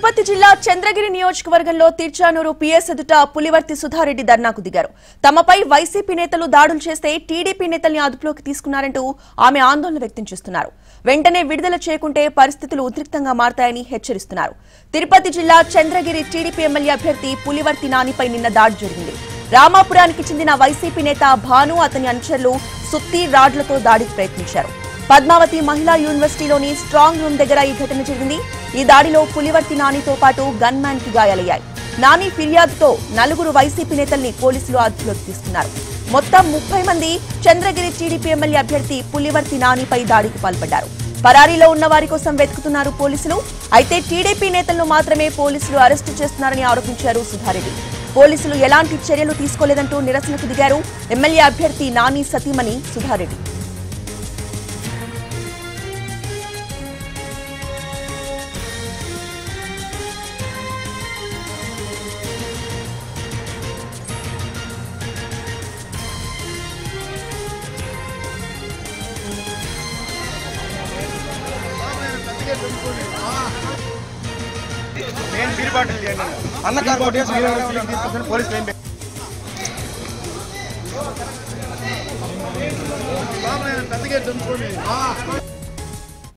తిరుపతి జిల్లా చంద్రగిరి నియోజకవర్గంలో తిర్చానూరు పిఎస్ ఎదుట పులివర్తి సుధారెడ్డి ధర్నాకు దిగారు. తమపై వైసీపీ నేతలు దాడులు చేస్తే టీడీపీ నేతల్ని అదుపులోకి తీసుకున్నారంటూ ఆమె ఆందోళన వ్యక్తం చేస్తున్నారు. వెంటనే విడుదల చేయకుంటే పరిస్థితులు ఉద్రిక్తంగా మారతాయని హెచ్చరిస్తున్నారు. తిరుపతి జిల్లా చంద్రగిరి టీడీపీ ఎమ్మెల్యే అభ్యర్థి పులివర్తి నానిపై నిన్న దాడి జరిగింది. రామాపురానికి చెందిన వైసీపీ నేత భాను అతని అనుచరులు సుత్తి రాడ్లతో దాడికి ప్రయత్నించారు. పద్మావతి మహిళా యూనివర్సిటీలోని స్ట్రాంగ్ రూమ్ దగ్గర ఈ ఘటన జరిగింది. ఈ దాడిలో పులివర్తి నానితో పాటు గన్ మ్యాన్ కి గాయాలయ్యాయి. నాని ఫిర్యాదుతో నలుగురు వైసీపీ నేతల్ని పోలీసులు అదుపులోకి తీసుకున్నారు. మొత్తం 30 మంది చంద్రగిరి టీడీపీ ఎమ్మెల్యే అభ్యర్థి పులివర్తి నానిపై దాడికి పాల్పడ్డారు. పరారీలో ఉన్న వారి కోసం వెతుకుతున్నారు పోలీసులు. అయితే టీడీపీ నేతలను మాత్రమే పోలీసులు అరెస్టు చేస్తున్నారని ఆరోపించారు సుధారెడ్డి. పోలీసులు ఎలాంటి చర్యలు తీసుకోలేదంటూ నిరసనకు దిగారు ఎమ్మెల్యే అభ్యర్థి నాని సతీమణి సుధారెడ్డి. అన్న కార్ పోలీస్ పెద్దగా